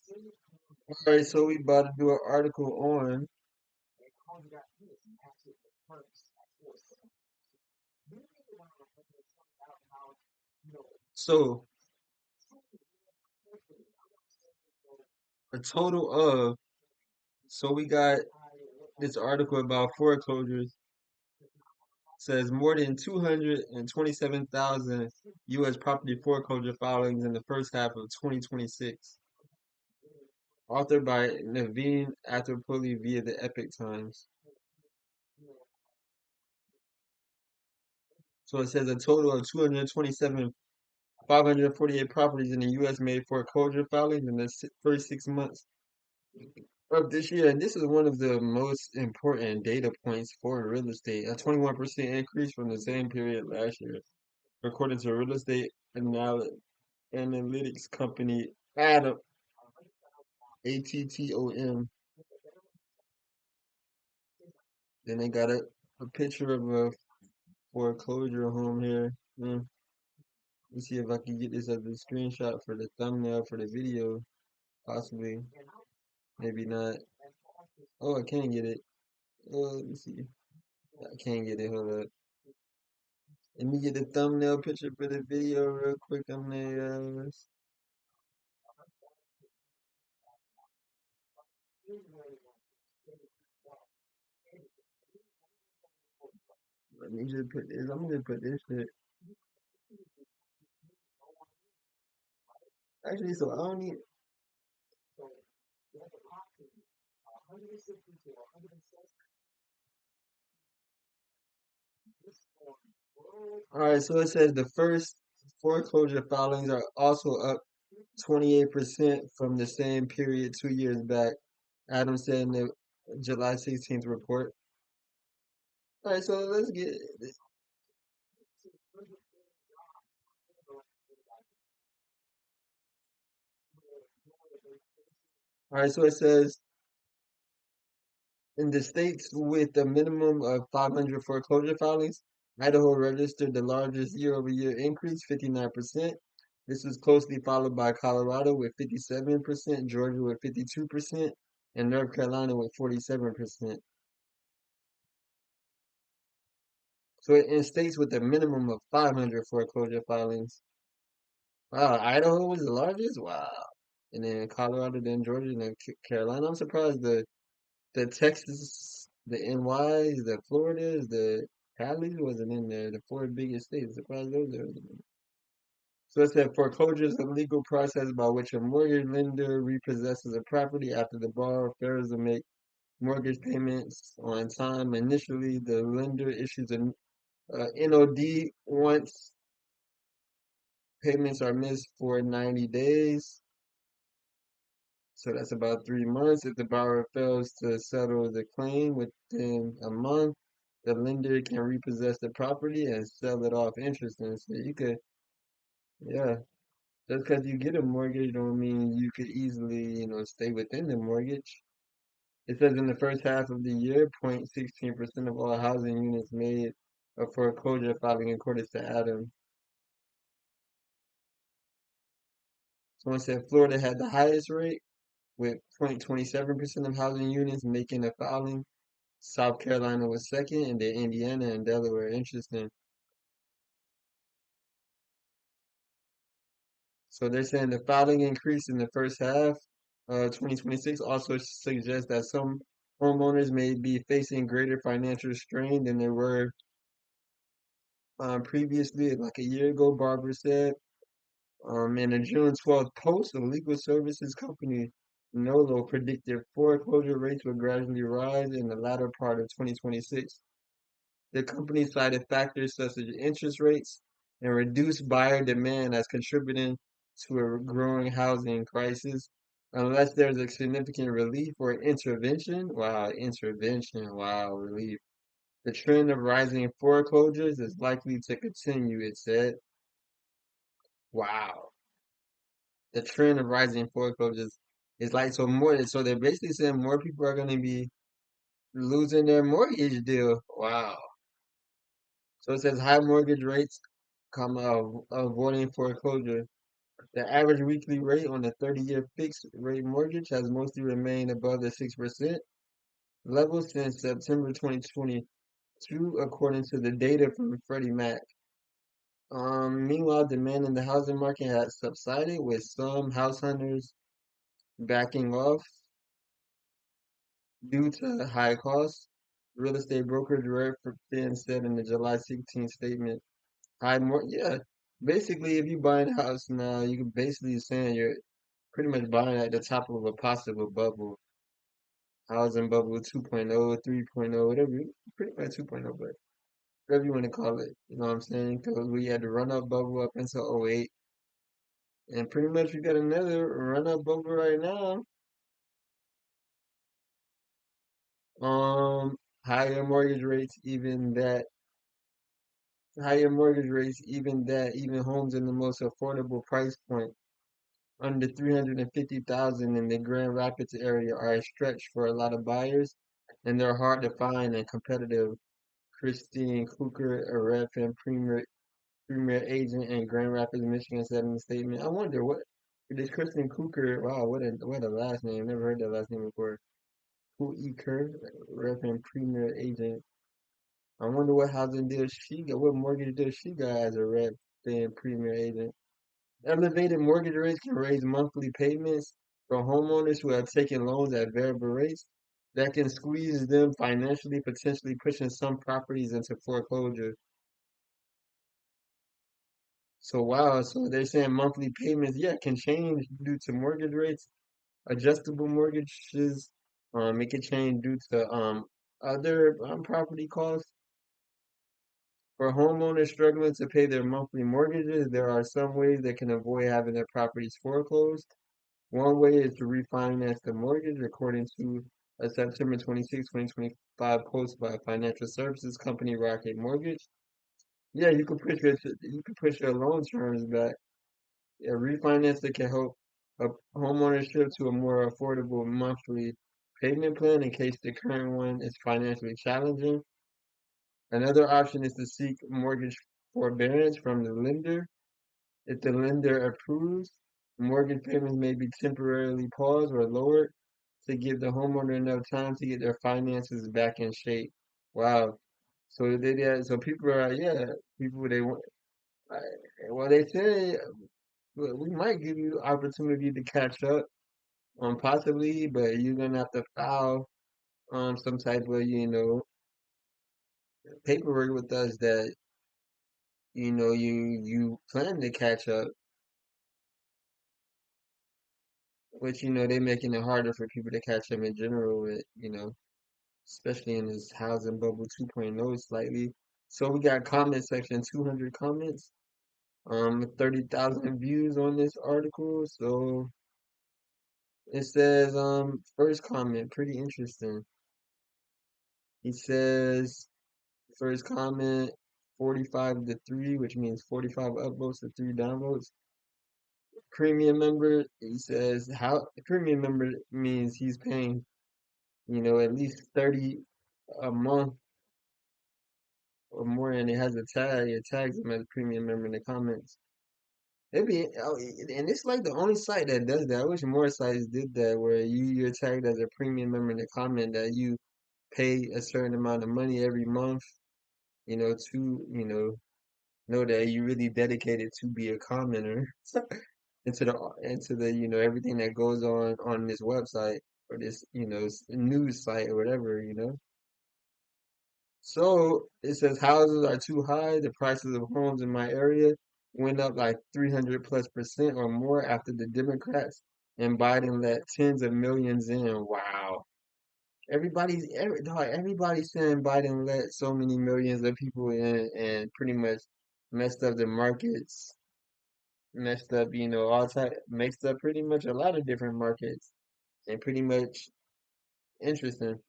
All right, so we about to do an article on. So a total of. So we got this article about foreclosures says more than 227,000 U.S. property foreclosure filings in the first half of 2026. Authored by Naveen Atherpally via the Epic Times. So it says a total of 227 548 properties in the U.S. made foreclosure filings in the first 6 months of this year. And this is one of the most important data points for real estate. A 21% increase from the same period last year, according to real estate analytics company Adam, ATTOM. Then they got a picture of a foreclosure home here. Let's see if I can get this as a screenshot for the thumbnail for the video. Possibly. Maybe not. Oh, I can get it. Let me see. I can't get it. Hold up. Let me get the thumbnail picture for the video real quick. I'm there. Let me just put this. I'm gonna put this shit. Actually, so I don't need. All right, so it says the first foreclosure filings are also up 28% from the same period 2 years back. Adam said in the July 16th report. All right, so let's get. All right, so it says in the states with a minimum of 500 foreclosure filings, Idaho registered the largest year-over-year increase, 59%. This was closely followed by Colorado with 57%, Georgia with 52%, and North Carolina with 47%. So in states with a minimum of 500 foreclosure filings, wow, Idaho was the largest. Wow, and then Colorado, then Georgia, and then Carolina. I'm surprised the Texas, the NYs, the Floridas, the Cali's wasn't in there. The four biggest states. Surprised those are. So it said foreclosure is a legal process by which a mortgage lender repossesses a property after the borrower fails to make mortgage payments on time. Initially, the lender issues an NOD once payments are missed for 90 days. So that's about 3 months. If the borrower fails to settle the claim within a month, the lender can repossess the property and sell it off interest. And so you could, yeah, just because you get a mortgage don't mean you could easily, stay within the mortgage. It says in the first half of the year, 0.16% of all housing units made a foreclosure filing according to Adam. Someone said Florida had the highest rate with 0.27% of housing units making a filing. South Carolina was second, and then Indiana and Delaware. Interesting. So they're saying the filing increase in the first half, 2026, also suggests that some homeowners may be facing greater financial strain than they were previously, like a year ago. Barbara said. In a June 12th post, the legal services company Nolo predicted foreclosure rates would gradually rise in the latter part of 2026. The company cited factors such as interest rates and reduced buyer demand as contributing to a growing housing crisis. Unless there's a significant relief or intervention, relief. The trend of rising foreclosures is likely to continue, it said. Wow. The trend of rising foreclosures is like so they're basically saying more people are going to be losing their mortgage deal. Wow. So it says high mortgage rates come avoiding foreclosure. The average weekly rate on the 30-year fixed rate mortgage has mostly remained above the 6% level since September 2022, according to the data from Freddie Mac. Meanwhile, demand in the housing market has subsided, with some house hunters backing off due to high costs. Real estate brokerage Redfin said in the July 16th statement. Yeah. Basically, if you buy a house now, you can basically saying you're pretty much buying at the top of a possible bubble, housing bubble 2.0, 3.0, whatever, pretty much 2.0, but whatever you want to call it. You know what I'm saying? Because we had the run up bubble up until '08, and pretty much we got another run up bubble right now. Um, higher mortgage rates, even homes in the most affordable price point under 350,000 in the Grand Rapids area are a stretch for a lot of buyers, and they're hard to find and competitive. Christine Cooker, a rep and premier agent in Grand Rapids, Michigan, said in a statement. I wonder what this Christine Cooker. Wow, what a last name. Never heard that last name before. Cooker, rep and premier agent. I wonder what housing deal she got, what mortgage deal she got as a rep and premier agent. Elevated mortgage rates can raise monthly payments for homeowners who have taken loans at variable rates that can squeeze them financially, potentially pushing some properties into foreclosure. So wow, so they're saying monthly payments, yeah, can change due to mortgage rates, adjustable mortgages. It can change due to other property costs. For homeowners struggling to pay their monthly mortgages, there are some ways they can avoid having their properties foreclosed. One way is to refinance the mortgage, according to a September 26, 2025 post by financial services company Rocket Mortgage. Yeah, you can push your loan terms back. Yeah, refinancing can help a homeownership to a more affordable monthly payment plan in case the current one is financially challenging. Another option is to seek mortgage forbearance from the lender. If the lender approves, mortgage payments may be temporarily paused or lowered to give the homeowner enough time to get their finances back in shape. Wow. So so people are, yeah, people they want, I- well, they say, well, we might give you opportunity to catch up, possibly, but you're gonna have to file, some type of, paperwork with us that, you plan to catch up, which, they're making it harder for people to catch up in general with, especially in this housing bubble 2.0 slightly. So we got comment section, 200 comments, 30,000 views on this article. So it says, first comment, pretty interesting. He says, first comment, 45 to 3, which means 45 upvotes to 3 downvotes. Premium member, he says, how premium member means he's paying, at least 30 a month or more, and it has a tag. It tags him as a premium member in the comments. And it's like the only site that does that. I wish more sites did that, where you're tagged as a premium member in the comment that you pay a certain amount of money every month, to know that you really dedicated to be a commenter into the everything that goes on this website or this news site or whatever. So it says houses are too high. The prices of homes in my area went up like 300 plus percent or more after the Democrats and Biden let tens of millions in. Wow. Everybody's saying Biden let so many millions of people in and pretty much messed up the markets, messed up, messed up pretty much a lot of different markets and pretty much interesting.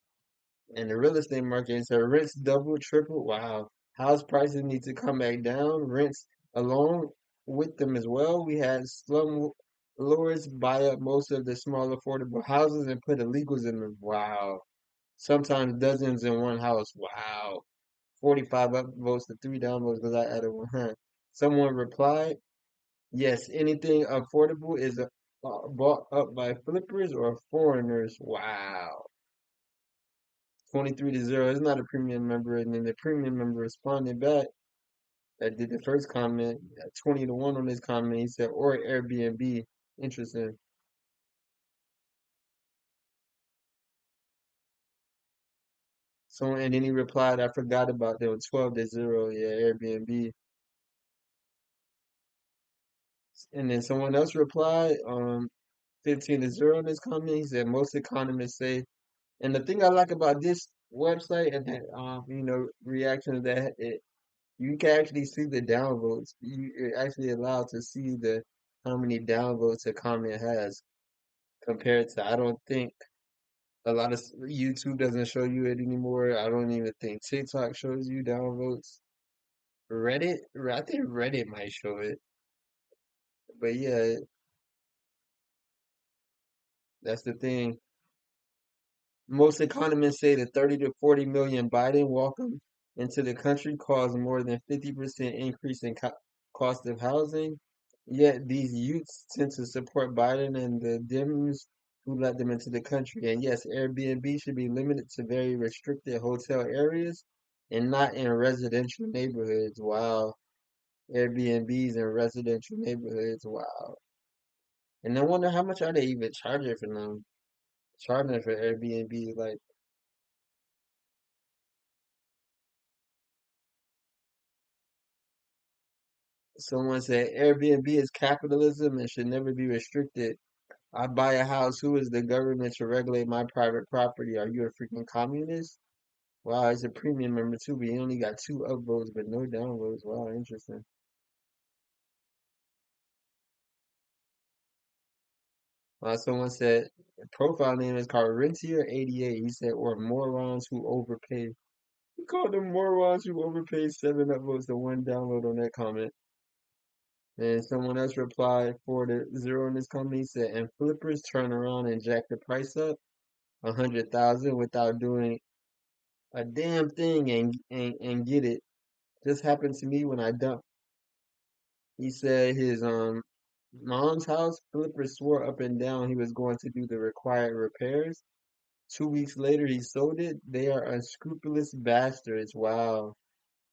And the real estate market, so rents double, triple. Wow. House prices need to come back down. Rents along with them as well. We had slum lords buy up most of the small affordable houses and put illegals in them. Wow. Sometimes dozens in one house. Wow. 45 upvotes to 3 downvotes because I added one. Huh. Someone replied. Yes, anything affordable is bought up by flippers or foreigners. Wow. 23-0 is not a premium member. And then the premium member responded back that did the first comment, 20-1 on this comment. He said, or Airbnb. Interesting. So, and then he replied, I forgot about them. 12-0. Yeah, Airbnb. And then someone else replied, 15-0 in this comment. He said, most economists say, and the thing I like about this website and that, reaction that you can actually see the downvotes. You're actually allowed to see the how many downvotes a comment has compared to. I don't think a lot of YouTube doesn't show you it anymore. I don't even think TikTok shows you downvotes. Reddit, I think Reddit might show it, but yeah, that's the thing. Most economists say the 30 to 40 million Biden welcome into the country caused more than 50% increase in cost of housing. Yet these youths tend to support Biden and the Dems who let them into the country. And yes, Airbnb should be limited to very restricted hotel areas and not in residential neighborhoods. Wow. Airbnbs in residential neighborhoods. Wow. And I wonder how much are they even charging for them? Charging for Airbnb, like someone said Airbnb is capitalism and should never be restricted. I buy a house. Who is the government to regulate my private property? Are you a freaking communist? Wow, it's a premium member too, but he only got two upvotes but no downvotes. Wow, interesting. Someone said profile name is called Rentier88. He said, or morons who overpay. He called them morons who overpay, seven upvotes to one download on that comment. And someone else replied 4-0 in this comment. He said, and flippers turn around and jack the price up 100,000 without doing a damn thing and get it. Just happened to me when I dumped. He said his mom's house, Flipper swore up and down he was going to do the required repairs. 2 weeks later, he sold it. They are unscrupulous bastards. Wow.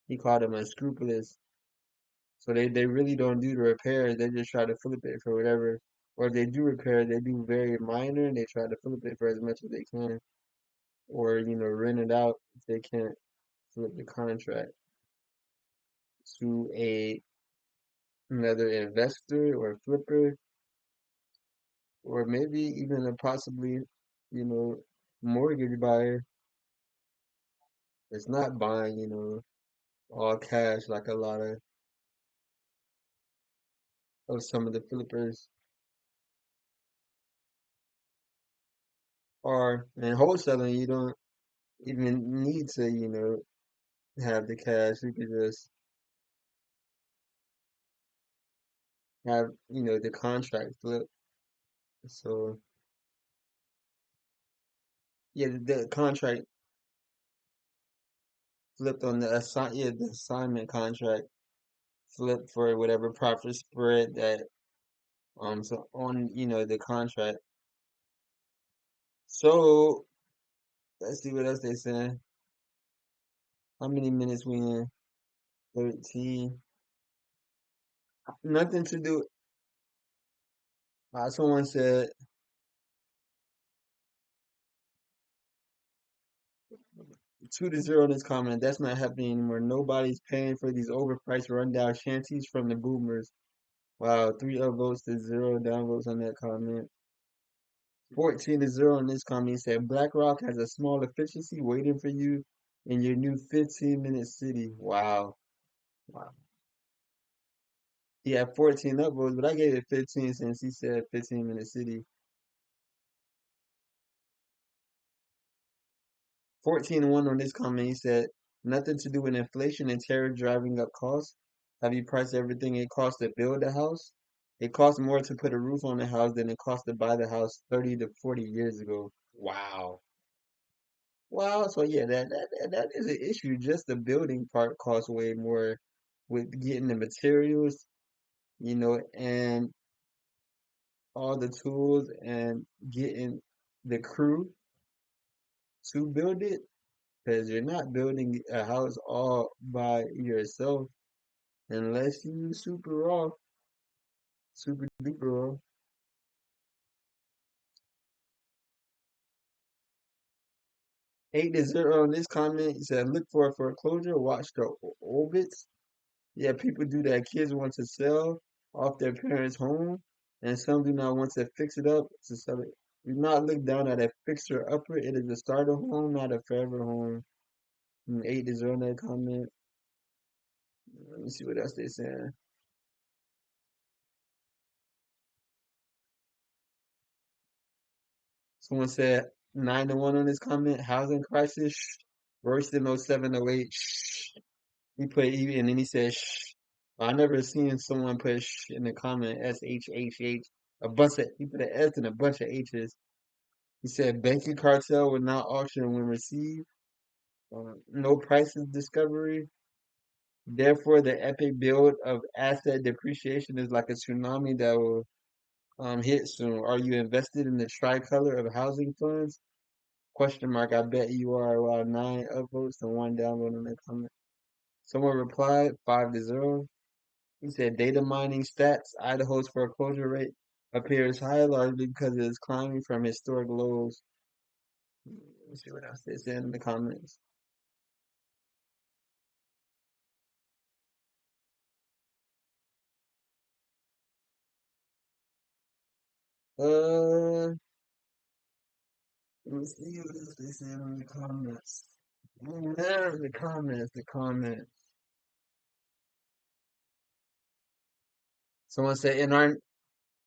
He called them unscrupulous. So they really don't do the repairs. They just try to flip it for whatever. Or if they do repair, they do very minor and they try to flip it for as much as they can. Or, rent it out if they can't flip the contract to another investor or flipper, or maybe even a possibly, you know, mortgage buyer that's not buying, all cash like a lot of some of the flippers are. And wholesaling, you don't even need to, have the cash. You could just have, the contract flip. So yeah, the contract flipped on the assignment contract flipped for whatever profit spread that so on, the contract. So let's see what else they saying. How many minutes we in? 13. Nothing to do. Someone said 2-0 in this comment. That's not happening anymore. Nobody's paying for these overpriced rundown shanties from the boomers. Wow, three upvotes to zero downvotes on that comment. 14-0 in this comment. He said BlackRock has a small efficiency waiting for you in your new 15-minute city. Wow. Wow. He had 14 upvotes, but I gave it 15 since he said 15-minute city. 14-1 on this comment. He said, nothing to do with inflation and terror driving up costs. Have you priced everything it costs to build a house? It costs more to put a roof on the house than it cost to buy the house 30 to 40 years ago. Wow. Wow. So yeah, that is an issue. Just the building part costs way more with getting the materials. and all the tools and getting the crew to build it, because you're not building a house all by yourself unless you super raw, super duper raw. 8-0 on this comment. He said, look for a foreclosure, watch the orbits. Yeah, people do that. Kids want to sell off their parents' home, and some do not want to fix it up to sell it. Do not look down at a fixer upper. It is a starter home, not a forever home. 8-0 on that comment. Let me see what else they saying. Someone said 9-1 on this comment. Housing crisis worse than 07, 08. He put and then he said shh. I never seen someone put shh in the comment. SHHH. A bunch of he put an S and a bunch of H's. He said banking cartel would not auction when received. No prices discovery. Therefore, the epic build of asset depreciation is like a tsunami that will hit soon. Are you invested in the tricolor of housing funds? Question mark. I bet you are. Around 9 upvotes and 1 downvote in the comment. Someone replied 5-0. He said data mining stats. Idaho's foreclosure rate appears high largely because it is climbing from historic lows. Let's see what else they said in the comments. Uh, let me see what else they said in the comments. The comments. Someone said in our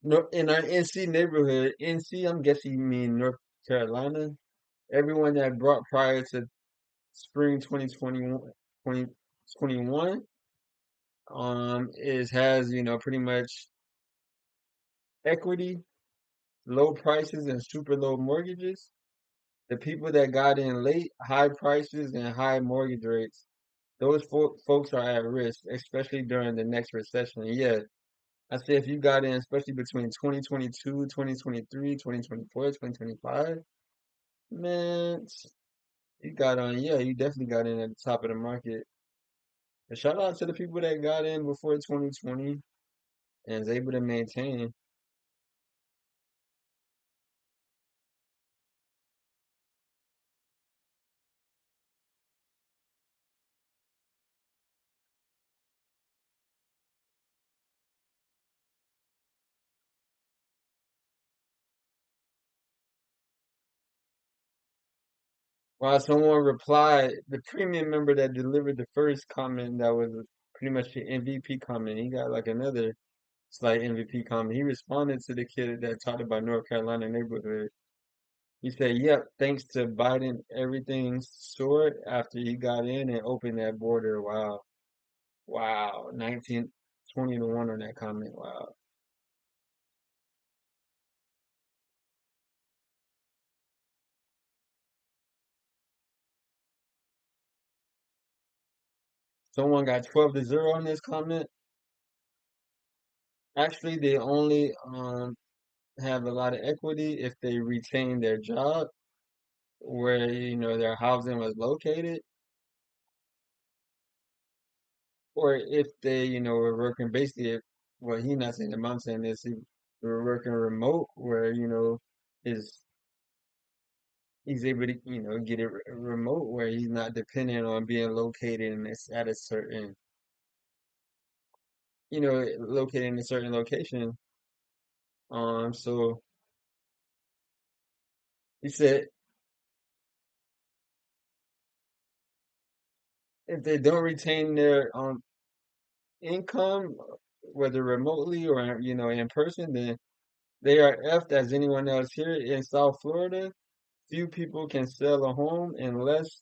NC neighborhood, NC, I'm guessing you mean North Carolina. Everyone that brought prior to spring 2021, 2021, is has pretty much equity, low prices, and super low mortgages. The people that got in late, high prices and high mortgage rates, those folks are at risk, especially during the next recession. Yeah, I say if you got in, especially between 2022, 2023, 2024, 2025, man, you got on. Yeah, you definitely got in at the top of the market. And shout out to the people that got in before 2020 and is able to maintain. While someone replied, the premium member that delivered the first comment that was pretty much the MVP comment, he got like another slight MVP comment. He responded to the kid that talked about North Carolina neighborhood. He said, "Yep, thanks to Biden, everything soared after he got in and opened that border." Wow, wow, 19-20 to 1 on that comment. Wow. Someone got 12-0 on this comment. Actually, they only have a lot of equity if they retain their job where their housing was located, or if they were working basically. Well, he not saying that, I'm saying this. He were working remote, where his he's able to get it remote, where he's not dependent on being located in this at a certain located in a certain location. So he said if they don't retain their income, whether remotely or in person, then they are effed as anyone else here in South Florida. Few people can sell a home unless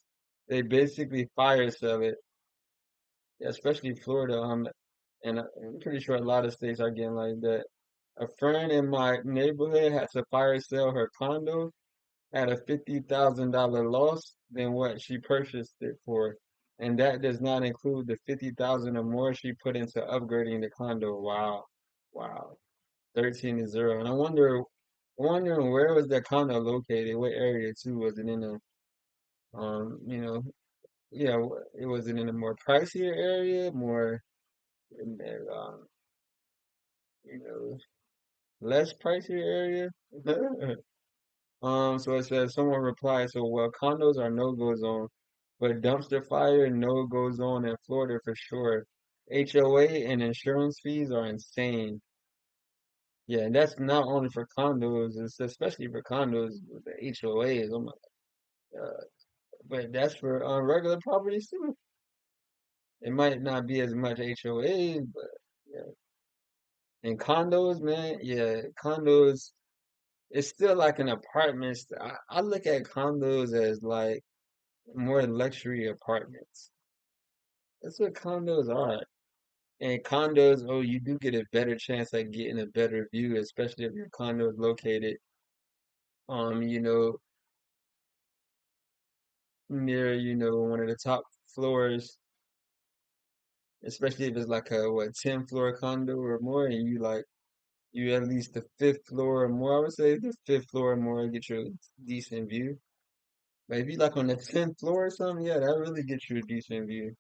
they basically fire sell it, especially Florida. And I'm pretty sure a lot of states are getting like that. A friend in my neighborhood had to fire sell her condo at a $50,000 loss than what she purchased it for. And that does not include the 50,000 or more she put into upgrading the condo. Wow. Wow, 13-0. And wondering where was that condo located? What area too? Was it in a you know, yeah, it was it in a more pricier area, more in the you know, less pricier area? So it says someone replied, so well, condos are no-go zone, but dumpster fire no-go zone in Florida for sure. HOA and insurance fees are insane. Yeah, and that's not only for condos, it's especially for condos with the HOAs. Oh my God. But that's for regular properties too. It might not be as much HOA, but yeah. And condos, man, yeah, condos, it's still like an apartment. I look at condos as like more luxury apartments. That's what condos are. And condos, oh, you do get a better chance at getting a better view, especially if your condo is located, you know, near, one of the top floors, especially if it's like a, what, 10 floor condo or more, and you at least the fifth floor or more. I would say the fifth floor or more get you a decent view. But if you like on the 10th floor or something, yeah, that really gets you a decent view.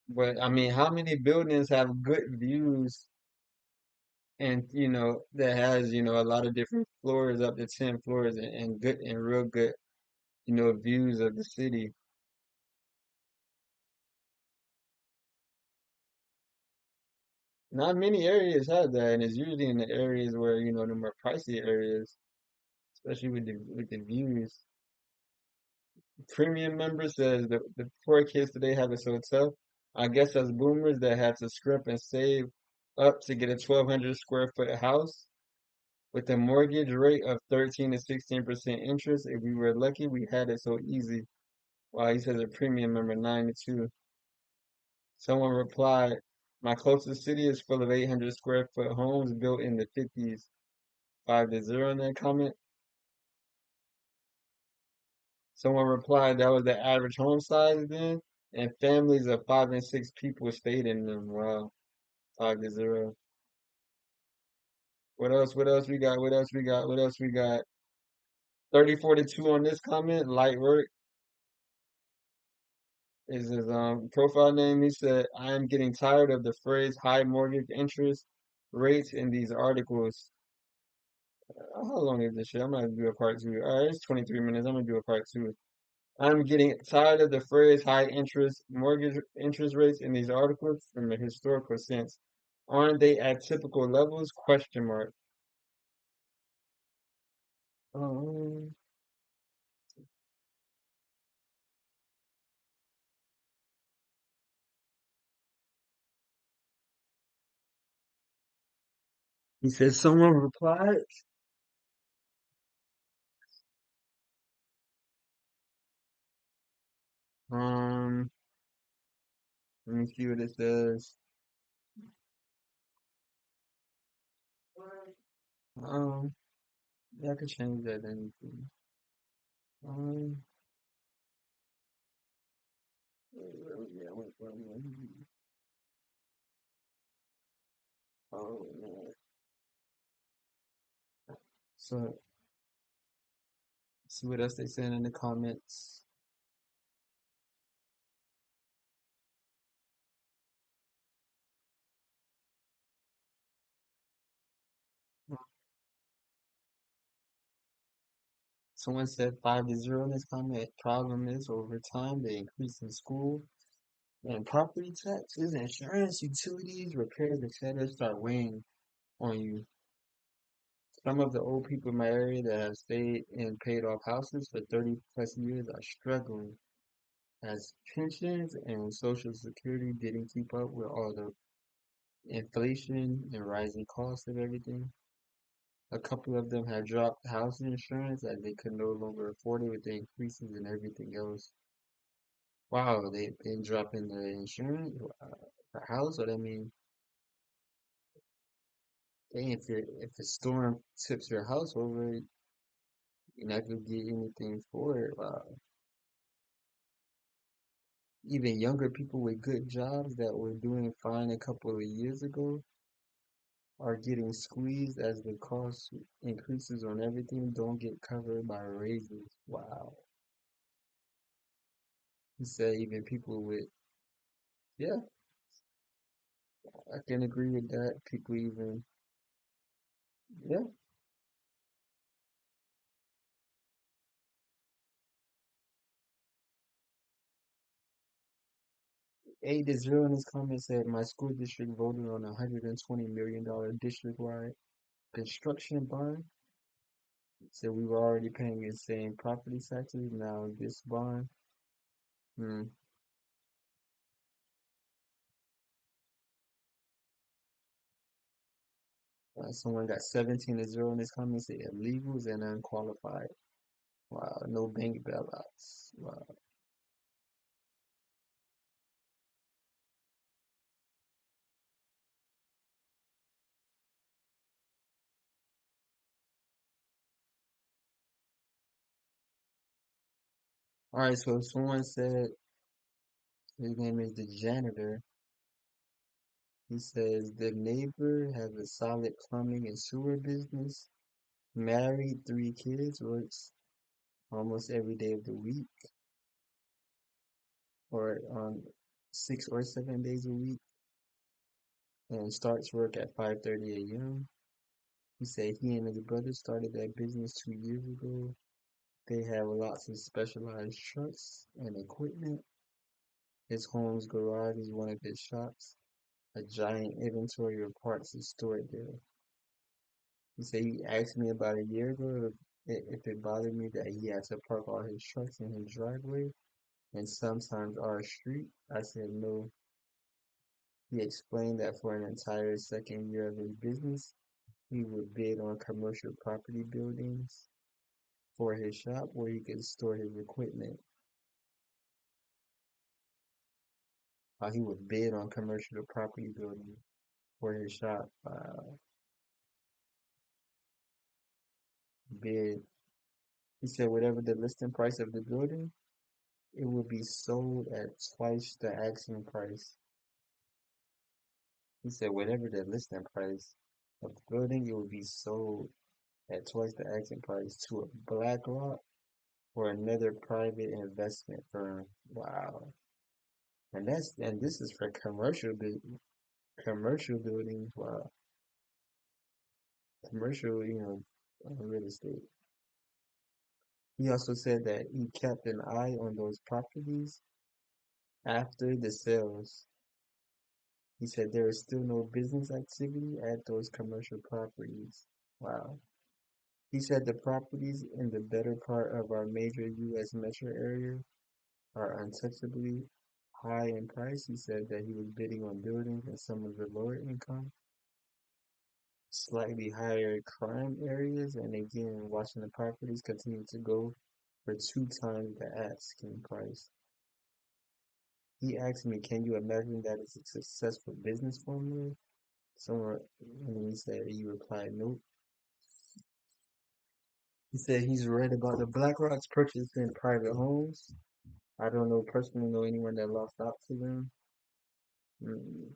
But I mean, how many buildings have good views and that has a lot of different floors up to 10 floors and good and real good views of the city. Not many areas have that, and it's usually in the areas where the more pricey areas, especially with the views. Premium member says the poor kids today have it so tough. I guess as boomers that had to scrimp and save up to get a 1,200 square foot house with a mortgage rate of 13 to 16% interest. If we were lucky, we had it so easy. Wow, he says a premium member 92. Someone replied, my closest city is full of 800 square foot homes built in the 50s. 5-0 in that comment. Someone replied that was the average home size then, and families of 5 and 6 people stayed in them. Wow, 5-0. What else? What else we got? What else we got? What else we got? 3042 on this comment. Light work is his profile name. He said, I am getting tired of the phrase high mortgage interest rates in these articles. How long is this shit? I'm gonna do a part two. All right, it's 23 minutes. I'm gonna do a part two. I'm getting tired of the phrase high interest mortgage interest rates in these articles from a historical sense. Aren't they at typical levels? Question mark. Um, he said someone replied. Um, let me see what it says. Um, yeah, I could change that anything. Um, yeah, oh man. So, see what else they said in the comments. Someone said 5-0 in this comment. Problem is, over time, the increase in school and property taxes, insurance, utilities, repairs, etc., start weighing on you. Some of the old people in my area that have stayed in paid off houses for 30 plus years are struggling as pensions and social security didn't keep up with all the inflation and rising costs of everything. A couple of them have dropped house insurance as they could no longer afford it with the increases in everything else. Wow, they've been dropping the insurance for house, what I mean, And if a storm tips your house over, you're not gonna get anything for it. Wow. Even younger people with good jobs that were doing fine a couple of years ago are getting squeezed as the cost increases on everything, don't get covered by raises. Wow. He said even people with, yeah, I can agree with that. People even, yeah. A the zero in his comment said, my school district voted on $120 million district-wide construction bond. So we were already paying insane property taxes. Now this bond, hmm. Someone got 17 to 0 in his comments, say illegals and unqualified. Wow, no bank bailouts. Wow. All right, so someone said his name is the janitor. He says the neighbor has a solid plumbing and sewer business, married, 3 kids, works almost every day of the week, or on 6 or 7 days a week, and starts work at 5:30 a.m. He said he and his brother started that business 2 years ago. They have lots of specialized trucks and equipment. His home's garage is one of his shops. A giant inventory of parts is stored there. He said he asked me about a year ago if it bothered me that he had to park all his trucks in his driveway and sometimes our street. I said no. He explained that for an entire second year of his business, he would bid on commercial property buildings for his shop where he could store his equipment. He would bid on commercial property buildings for his shop. Bid. He said whatever the listing price of the building, it would be sold at twice the asking price. He said whatever the listing price of the building, it would be sold at twice the asking price to a BlackRock or another private investment firm. Wow. And this is for commercial buildings. Wow. Commercial, real estate. He also said that he kept an eye on those properties after the sales. He said there is still no business activity at those commercial properties. Wow. He said the properties in the better part of our major U.S. metro area are untouchably high in price. He said that he was bidding on buildings in some of the lower income, slightly higher crime areas, and again, watching the properties continue to go for 2 times the asking price. He asked me, can you imagine that as a successful business formula? Somewhere, and he said, he replied, nope. He said he's read about the BlackRock's purchasing private homes. I don't know personally know anyone that lost out to them. Mm.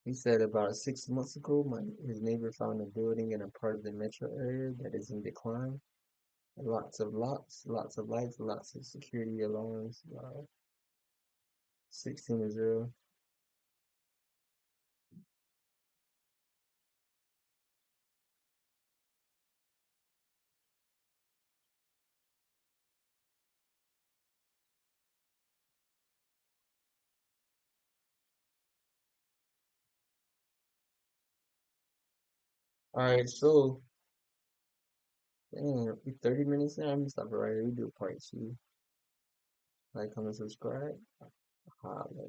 He said about 6 months ago, his neighbor found a building in a part of the metro area that is in decline. Lots of locks, lots of lights, lots of security alarms. 16 to 0. All right, so damn, we 30 minutes now. I'm gonna stop it right here. We do part two. Like, comment, subscribe. Holla.